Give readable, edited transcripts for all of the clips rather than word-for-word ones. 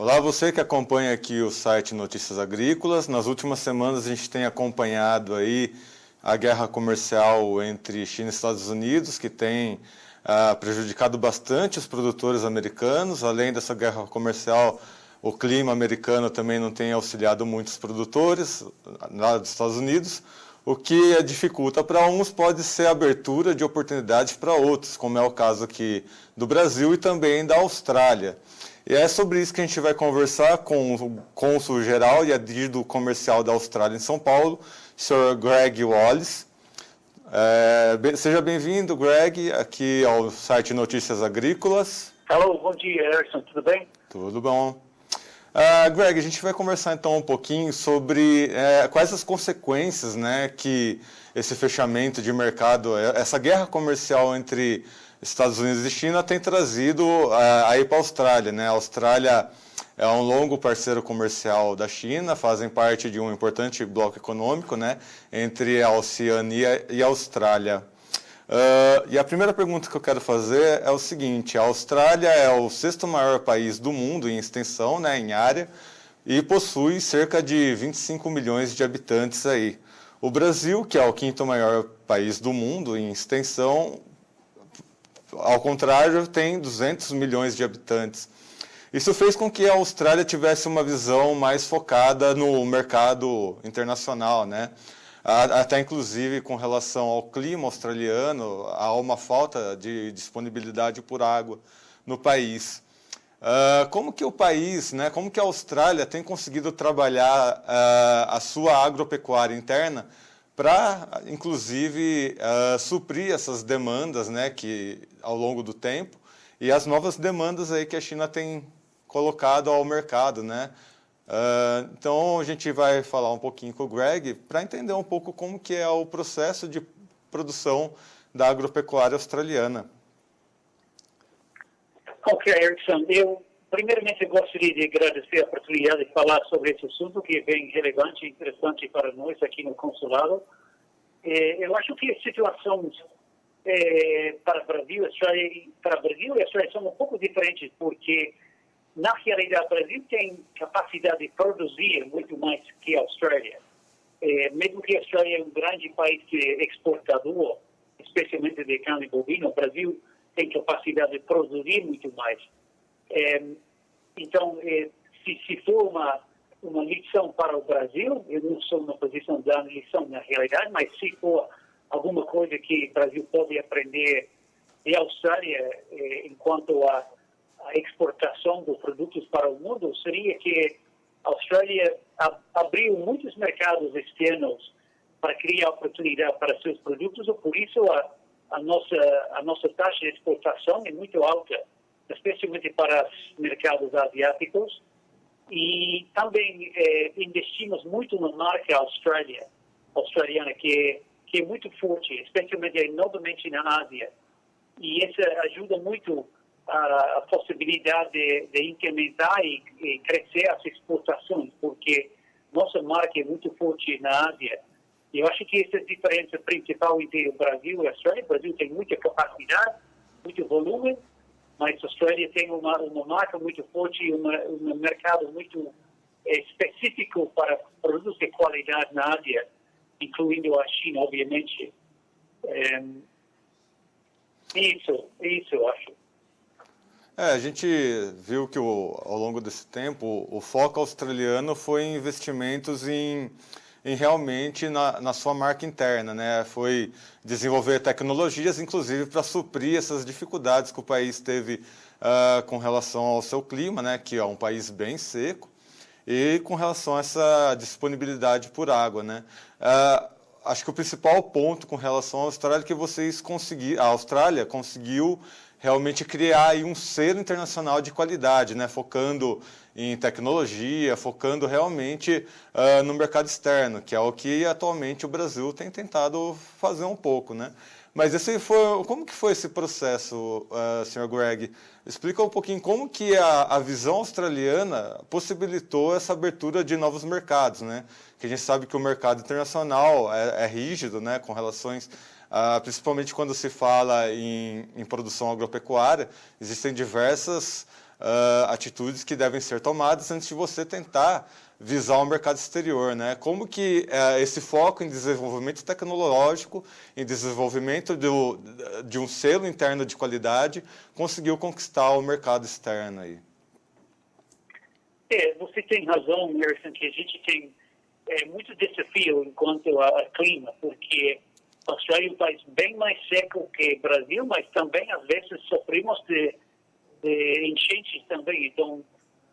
Olá, você que acompanha aqui o site Notícias Agrícolas. Nas últimas semanas a gente tem acompanhado aí a guerra comercial entre China e Estados Unidos, que tem prejudicado bastante os produtores americanos. Além dessa guerra comercial, o clima americano também não tem auxiliado muitos produtores lá dos Estados Unidos. O que dificulta para uns pode ser a abertura de oportunidades para outros, como é o caso aqui do Brasil e também da Austrália. E é sobre isso que a gente vai conversar com o cônsul-geral e adjunto comercial da Austrália em São Paulo, Sr. Greg Wallace. Seja bem-vindo, Greg, aqui ao site Notícias Agrícolas. Alô, bom dia, Erickson, tudo bem? Tudo bom. Greg, a gente vai conversar então um pouquinho sobre quais as consequências, né, que esse fechamento de mercado, essa guerra comercial entre Estados Unidos e China tem trazido aí para a Austrália, né? A Austrália é um longo parceiro comercial da China, fazem parte de um importante bloco econômico, né, entre a Oceania e a Austrália. E a primeira pergunta que eu quero fazer é o seguinte: a Austrália é o sexto maior país do mundo em extensão, né, em área, e possui cerca de 25 milhões de habitantes aí. O Brasil, que é o quinto maior país do mundo em extensão, ao contrário, tem 200 milhões de habitantes. Isso fez com que a Austrália tivesse uma visão mais focada no mercado internacional, né? Até inclusive com relação ao clima australiano, há uma falta de disponibilidade por água no país. Como que o país, né, como que a Austrália tem conseguido trabalhar a sua agropecuária interna para, inclusive, suprir essas demandas, né, que ao longo do tempo, e as novas demandas aí que a China tem colocado ao mercado, né? Então a gente vai falar um pouquinho com o Greg para entender um pouco como que é o processo de produção da agropecuária australiana. Ok, Erickson, primeiramente gostaria de agradecer a oportunidade de falar sobre esse assunto que é bem relevante e interessante para nós aqui no consulado. Eu acho que a situação para o Brasil e a Austrália são um pouco diferentes, porque na realidade o Brasil tem capacidade de produzir muito mais que a Austrália. Mesmo que a Austrália é um grande país exportador, especialmente de carne bovina, o Brasil tem capacidade de produzir muito mais. Então, se for uma lição para o Brasil, eu não sou na posição de dar lição na realidade, mas se for alguma coisa que o Brasil pode aprender da Austrália enquanto a exportação dos produtos para o mundo, seria que a Austrália abriu muitos mercados externos para criar oportunidade para seus produtos, e por isso a nossa taxa de exportação é muito alta, especialmente para os mercados asiáticos. E também investimos muito na marca australiana, que é muito forte, especialmente novamente na Ásia. E isso ajuda muito a possibilidade de incrementar e crescer as exportações, porque nossa marca é muito forte na Ásia. E eu acho que essa é a diferença principal entre o Brasil e a Austrália. O Brasil tem muita capacidade, muito volume, mas a Austrália tem uma marca muito forte e um mercado muito específico para produtos de qualidade na Ásia, incluindo a China, obviamente. Isso eu acho. A gente viu que ao longo desse tempo o foco australiano foi em investimentos em realmente na sua marca interna, né? Foi desenvolver tecnologias, inclusive, para suprir essas dificuldades que o país teve com relação ao seu clima, né? Que é um país bem seco, e com relação a essa disponibilidade por água, né? Acho que o principal ponto com relação à Austrália é que a Austrália conseguiu realmente criar aí um selo internacional de qualidade, né? Focando em tecnologia, focando realmente no mercado externo, que é o que atualmente o Brasil tem tentado fazer um pouco, né? Mas como que foi esse processo, Sr. Greg? Explica um pouquinho como que a visão australiana possibilitou essa abertura de novos mercados, né? Que a gente sabe que o mercado internacional é rígido, né? Com relações principalmente quando se fala em produção agropecuária, existem diversas atitudes que devem ser tomadas antes de você tentar visar o mercado exterior, né? Como que esse foco em desenvolvimento tecnológico, em desenvolvimento de um selo interno de qualidade, conseguiu conquistar o mercado externo aí? Você tem razão, Harrison, que a gente tem muito desafio enquanto a clima, porque a Austrália é um país bem mais seco que o Brasil, mas também às vezes sofremos de enchentes também. Então,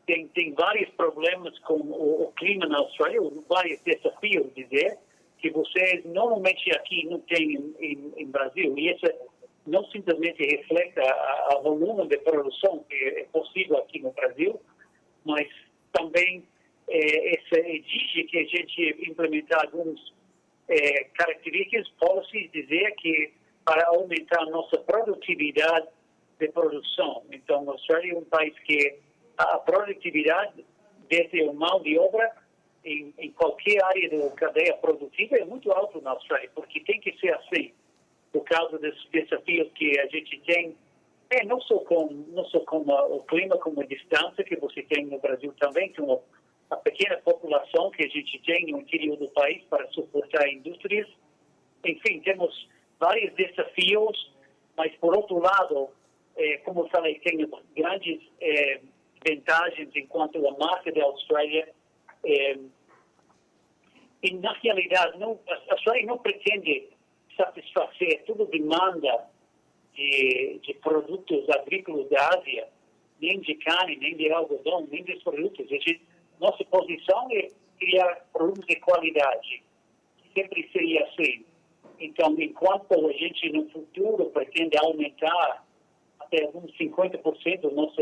tem vários problemas com o clima na Austrália, vários desafios, dizer, que vocês normalmente aqui não têm em Brasil. E isso não simplesmente reflete a volume de produção que é possível aqui no Brasil, mas também isso exige que a gente implementar algumas características, policies, dizer que para aumentar a nossa produtividade de produção. Então, a Austrália é um país que a produtividade, desde a mão de obra, em qualquer área da cadeia produtiva, é muito alta na Austrália, porque tem que ser assim, por causa dos desafios que a gente tem, não só com o clima, como a distância que você tem no Brasil também, com a pequena população que a gente tem no interior do país para suportar indústrias. Enfim, temos vários desafios, mas, por outro lado, como eu falei, tem grandes vantagens enquanto a marca da Austrália. E, na realidade, a Austrália não pretende satisfazer toda a demanda de produtos agrícolas da Ásia, nem de carne, nem de algodão, nem dos produtos. Nossa posição é criar produtos de qualidade. Sempre seria assim. Então, enquanto a gente no futuro pretende aumentar até uns 50% do nosso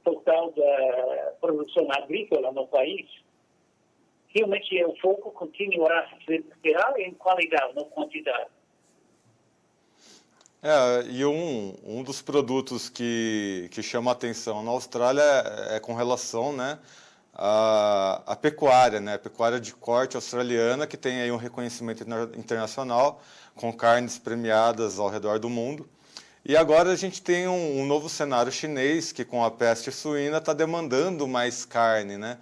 total da produção agrícola no país, realmente o foco continuará a ser em qualidade, não quantidade. E um dos produtos que chama a atenção na Austrália é com relação, né, à pecuária, né, a pecuária de corte australiana, que tem aí um reconhecimento internacional, com carnes premiadas ao redor do mundo. E agora a gente tem um novo cenário chinês, que com a peste suína está demandando mais carne, né?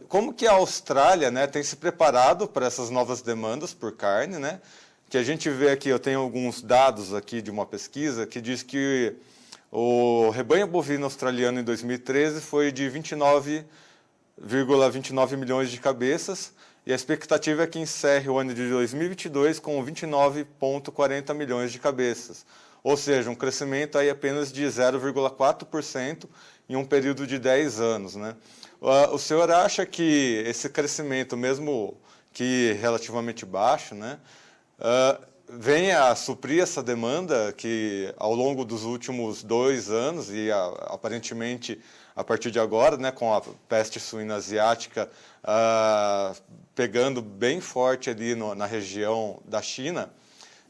Como que a Austrália, né, tem se preparado para essas novas demandas por carne, né? Que a gente vê aqui, eu tenho alguns dados aqui de uma pesquisa que diz que o rebanho bovino australiano em 2013 foi de 29,29 milhões de cabeças, e a expectativa é que encerre o ano de 2022 com 29,40 milhões de cabeças. Ou seja, um crescimento aí apenas de 0,4% em um período de 10 anos, né? O senhor acha que esse crescimento, mesmo que relativamente baixo, né, venha a suprir essa demanda que, ao longo dos últimos 2 anos e aparentemente a partir de agora, né, com a peste suína asiática pegando bem forte ali na região da China,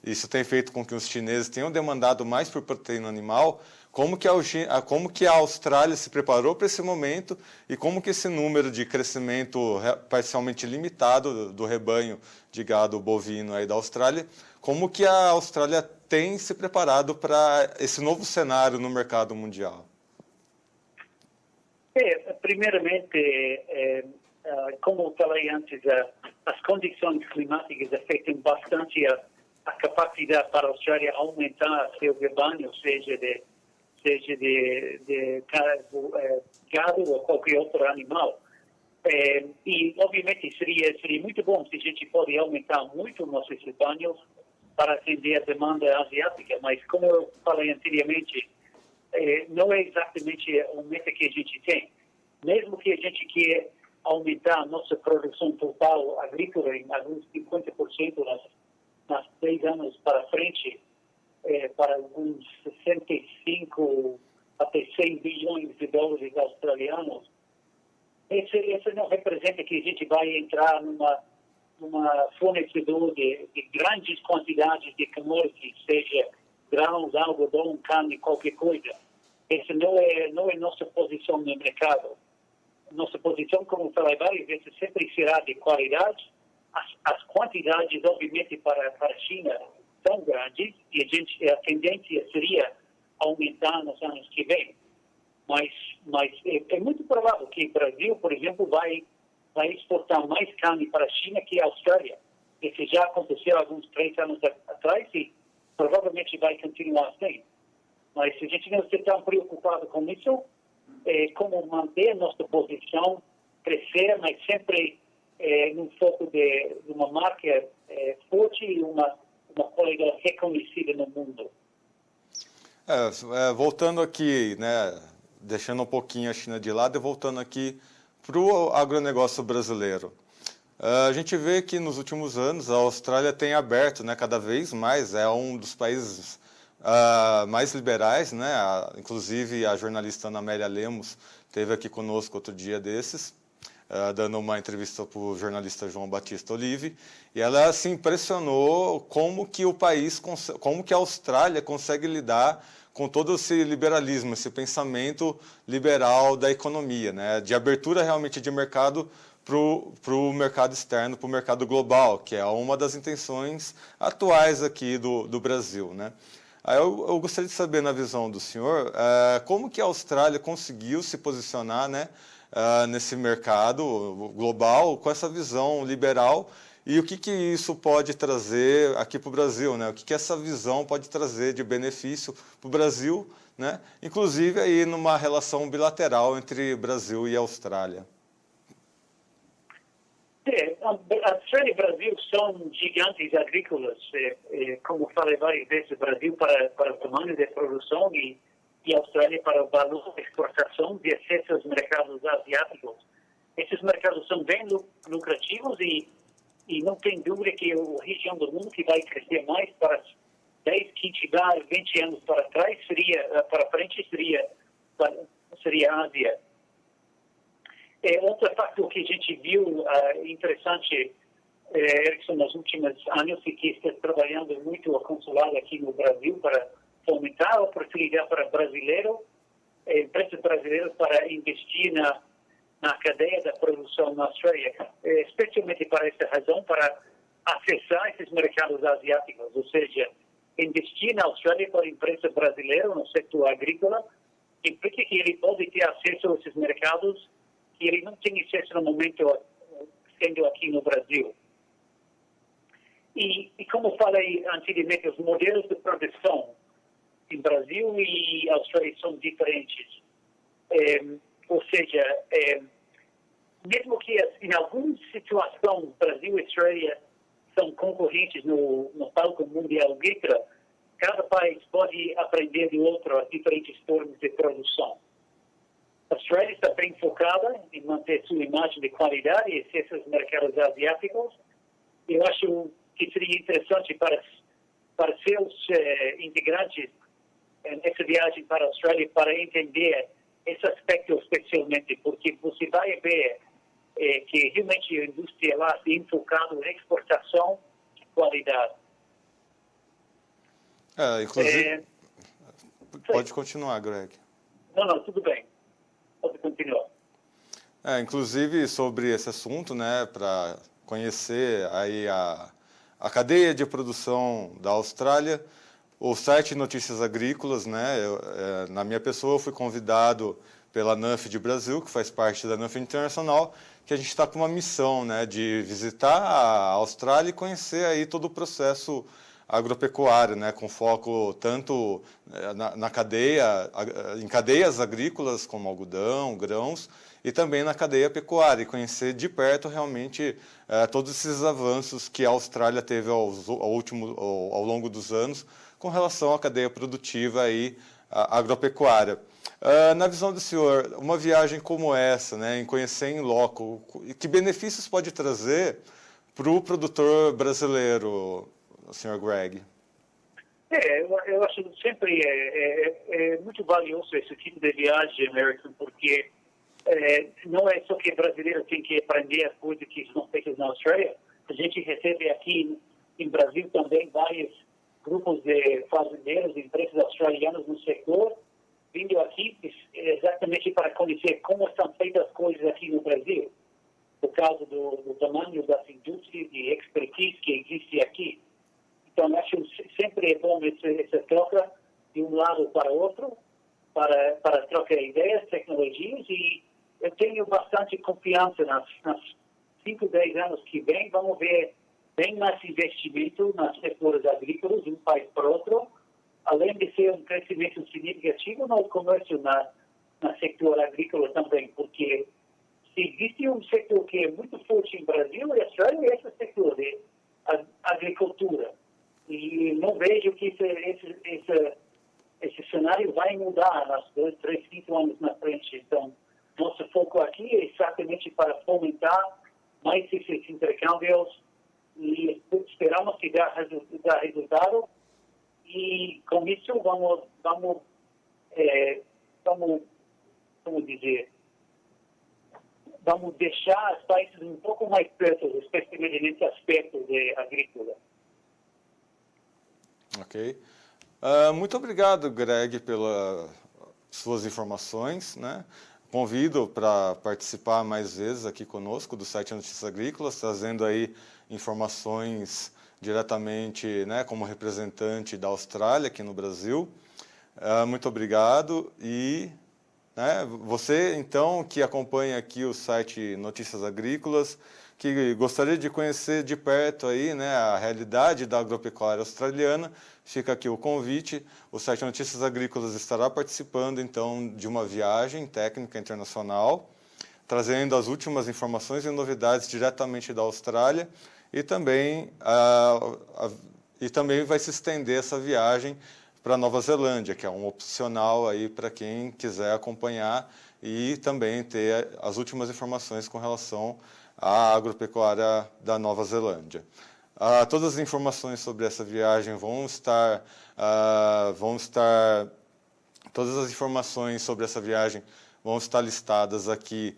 isso tem feito com que os chineses tenham demandado mais por proteína animal? Como que a Austrália se preparou para esse momento e como que esse número de crescimento parcialmente limitado do rebanho de gado bovino aí da Austrália, como que a Austrália tem se preparado para esse novo cenário no mercado mundial? Primeiramente, como eu falei antes, as condições climáticas afetam bastante a capacidade para a Austrália aumentar seu rebanho, seja de gado ou qualquer outro animal. E, obviamente, seria muito bom se a gente pode aumentar muito nossos rebanhos para atender a demanda asiática, mas, como eu falei anteriormente, não é exatamente a meta que a gente tem. Mesmo que a gente queira aumentar a nossa produção total agrícola em alguns 50% nas 10 anos para frente, para uns 65 até 100 bilhões de dólares australianos, isso não representa que a gente vai entrar numa fornecedor de grandes quantidades de commodities, seja grãos, algodão, carne, qualquer coisa. Essa não é nossa posição no mercado. Nossa posição, como eu falei várias vezes, sempre será de qualidade. As quantidades, obviamente, para a China são grandes e a tendência seria aumentar nos anos que vêm. mas é muito provável que o Brasil, por exemplo, vai exportar mais carne para a China que a Austrália. Isso já aconteceu há alguns 3 anos atrás e provavelmente vai continuar assim. Mas a gente não está tão preocupado com isso, como manter nossa posição, crescer, mas sempre no foco de uma marca forte e uma qualidade reconhecida no mundo. Voltando aqui, né, deixando um pouquinho a China de lado e voltando aqui para o agronegócio brasileiro. A gente vê que nos últimos anos a Austrália tem aberto, né, cada vez mais, é um dos países mais liberais, né? Inclusive a jornalista Ana Amélia Lemos esteve aqui conosco outro dia desses, dando uma entrevista para o jornalista João Batista Olive, e ela se impressionou como que como que a Austrália consegue lidar com todo esse liberalismo, esse pensamento liberal da economia, né? De abertura realmente de mercado para o mercado externo, para o mercado global, que é uma das intenções atuais aqui do Brasil, né? Aí eu gostaria de saber, na visão do senhor, como que a Austrália conseguiu se posicionar, né, nesse mercado global com essa visão liberal e o que isso pode trazer aqui para o Brasil, né? O que essa visão pode trazer de benefício para o Brasil, né? Inclusive aí numa relação bilateral entre Brasil e Austrália. A Austrália e o Brasil são gigantes agrícolas, como falei várias vezes, o Brasil para o tamanho da produção e a Austrália para o valor de exportação de acesso aos mercados asiáticos. Esses mercados são bem lucrativos e não tem dúvida que a região do mundo que vai crescer mais para 10, 15, 20 anos para trás para frente seria a Ásia. Outro fator que a gente viu interessante, Erickson, nos últimos anos, e que está trabalhando muito o consulado aqui no Brasil para fomentar a oportunidade para empresas brasileiras para investir na cadeia da produção na Austrália, especialmente para essa razão, para acessar esses mercados asiáticos, ou seja, investir na Austrália para a empresa brasileira no setor agrícola, implica que ele pode ter acesso a esses mercados que ele não tem acesso no momento sendo aqui no Brasil. E como falei anteriormente, os modelos de produção em Brasil e Austrália são diferentes. Ou seja, mesmo que em algumas situações Brasil e Austrália são concorrentes no palco mundial agrícola, cada país pode aprender do outro as diferentes formas de produção. A Austrália está bem focada em manter sua imagem de qualidade e acesso aos mercados asiáticos. Eu acho que seria interessante para seus integrantes nessa viagem para a Austrália para entender esse aspecto especialmente, porque você vai ver que realmente a indústria lá está focada em exportação de qualidade. Inclusive, pode continuar, Greg. Não, tudo bem. Pode continuar. Inclusive, sobre esse assunto, né, para conhecer aí a cadeia de produção da Austrália, o site Notícias Agrícolas, né, na minha pessoa, eu fui convidado pela NANF de Brasil, que faz parte da NANF Internacional, que a gente está com uma missão, né, de visitar a Austrália e conhecer aí todo o processo agropecuário, né, com foco tanto na cadeia, em cadeias agrícolas como algodão, grãos, e também na cadeia pecuária, e conhecer de perto realmente todos esses avanços que a Austrália teve ao longo dos anos com relação à cadeia produtiva aí, agropecuária. Na visão do senhor, uma viagem como essa, né, em conhecer em loco, que benefícios pode trazer para o produtor brasileiro, Sr. Greg? Eu acho que sempre é muito valioso esse tipo de viagem, American, porque não é só que brasileiro tem que aprender as coisas que são feitas na Austrália. A gente recebe aqui em Brasil também vários grupos de fazendeiros, empresas australianas no setor, vindo aqui exatamente para conhecer como são feitas as coisas aqui no Brasil, por causa do tamanho das indústrias e expertise que existe aqui. Então, acho que sempre é bom essa troca de um lado para o outro. para trocar ideias, tecnologias, e eu tenho bastante confiança nas 5, 10 anos que vem. Vamos ver bem mais investimento nas setores agrícolas de um país para outro, além de ser um crescimento significativo no comércio no setor agrícola também, porque se existe um setor que é muito forte em Brasil e Austrália, é esse setor de agricultura. E não vejo que esse cenário vai mudar nos 2, 3, 5 anos na frente. Então, nosso foco aqui é exatamente para fomentar mais esses intercâmbios e esperamos que dá resultado. E com isso vamos deixar os países um pouco mais perto, especialmente nesse aspecto de agrícola. Ok. Muito obrigado, Greg, pelas suas informações, né? Convido para participar mais vezes aqui conosco do site Notícias Agrícolas, trazendo aí informações diretamente, né, como representante da Austrália aqui no Brasil. Muito obrigado e, né, você, então, que acompanha aqui o site Notícias Agrícolas, que gostaria de conhecer de perto aí, né, a realidade da agropecuária australiana, fica aqui o convite. O site Notícias Agrícolas estará participando, então, de uma viagem técnica internacional, trazendo as últimas informações e novidades diretamente da Austrália, e também vai se estender essa viagem para a Nova Zelândia, que é um opcional aí para quem quiser acompanhar e também ter as últimas informações com relação à agropecuária da Nova Zelândia. Todas as informações sobre essa viagem todas as informações sobre essa viagem vão estar listadas aqui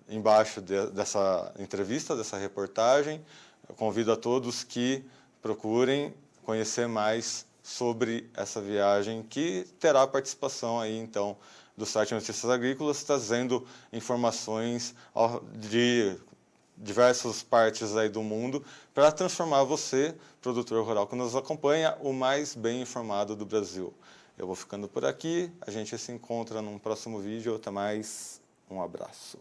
embaixo dessa entrevista, dessa reportagem. Eu convido a todos que procurem conhecer mais sobre essa viagem, que terá a participação aí, então, do site Notícias Agrícolas, trazendo informações de diversas partes aí do mundo para transformar você, produtor rural que nos acompanha, o mais bem informado do Brasil. Eu vou ficando por aqui, a gente se encontra num próximo vídeo. Até mais, um abraço.